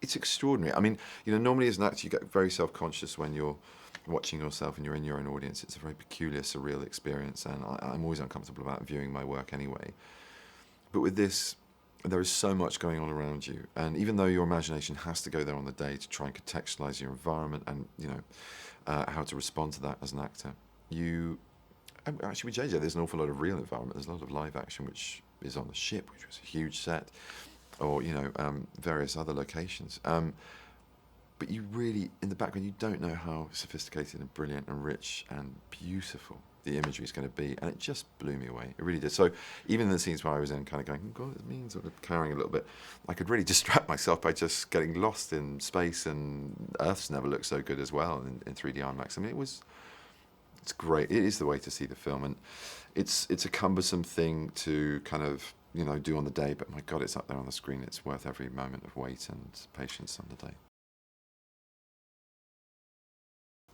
it's extraordinary. I mean, normally as an actor, you get very self-conscious when you're watching yourself and you're in your own audience. It's a very peculiar, surreal experience, and I'm always uncomfortable about viewing my work anyway. But with this, there is so much going on around you, and even though your imagination has to go there on the day to try and contextualize your environment and how to respond to that as an actor, actually with JJ, there's an awful lot of real environment. There's a lot of live action, which is on the ship, which was a huge set, or various other locations. But you really, in the background, you don't know how sophisticated and brilliant and rich and beautiful the imagery is going to be, and it just blew me away. It really did. So even in the scenes where I was in kind of going, oh God, it means sort of carrying a little bit, I could really distract myself by just getting lost in space, and Earth's never looked so good as well in 3D IMAX. I mean, it's great. It is the way to see the film, and it's a cumbersome thing to kind of do on the day, but my God, it's up there on the screen. It's worth every moment of wait and patience on the day.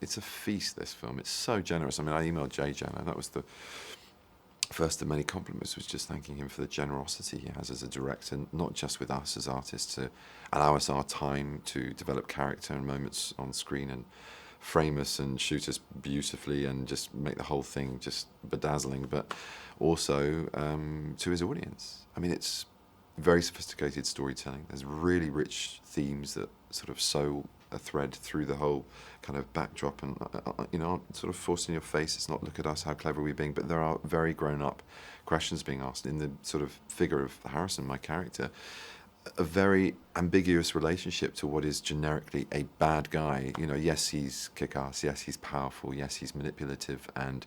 It's a feast, this film. It's so generous. I mean, I emailed JJ, and that was the first of many compliments, was just thanking him for the generosity he has as a director, not just with us as artists, to allow us our time to develop character and moments on screen and frame us and shoot us beautifully and just make the whole thing just bedazzling, but also to his audience. I mean, it's very sophisticated storytelling. There's really rich themes that sort of sew a thread through the whole kind of backdrop, and sort of forced in your face. It's not, look at us, how clever are we being, but there are very grown-up questions being asked in the sort of figure of Harrison, my character. A very ambiguous relationship to what is generically a bad guy. Yes, he's kick-ass, yes, he's powerful, yes, he's manipulative and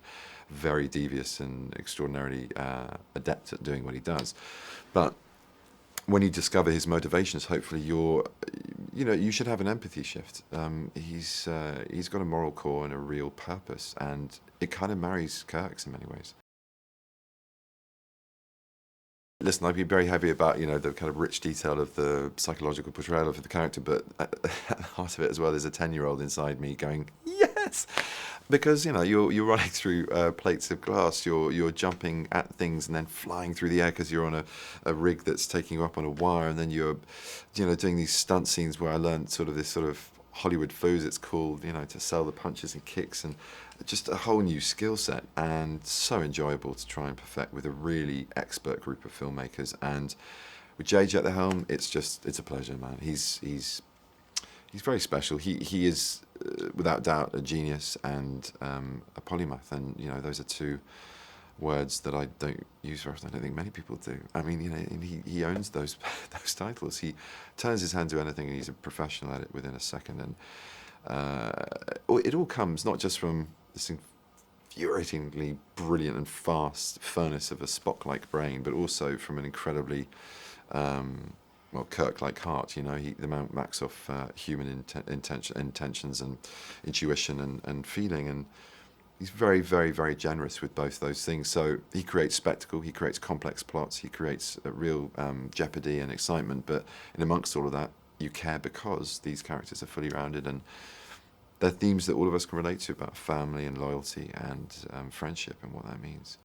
very devious and extraordinarily adept at doing what he does. But when you discover his motivations, hopefully you should have an empathy shift. He's got a moral core and a real purpose, and it kind of marries Kirk's in many ways. Listen, I'd be very heavy about, the kind of rich detail of the psychological portrayal of the character, but at the heart of it as well, there's a 10-year-old inside me going, yes! Because, you're running through plates of glass, you're jumping at things and then flying through the air because you're on a rig that's taking you up on a wire, and then you're, doing these stunt scenes where I learned sort of this sort of Hollywood foos, it's called, to sell the punches and kicks, and just a whole new skill set, and so enjoyable to try and perfect with a really expert group of filmmakers. And with JJ at the helm, it's a pleasure, man. He's very special. He is without doubt a genius and a polymath, and those are two words that I don't use very often. I don't think many people do. I mean, he owns those titles. He turns his hand to anything, and he's a professional at it within a second. And it all comes not just from this infuriatingly brilliant and fast furnace of a Spock-like brain, but also from an incredibly Kirk-like heart. The man backs off human intentions and intuition and feeling, and he's very, very, very generous with both those things. So he creates spectacle, he creates complex plots, he creates a real jeopardy and excitement, but in amongst all of that, you care because these characters are fully rounded, and they're themes that all of us can relate to, about family and loyalty and friendship and what that means.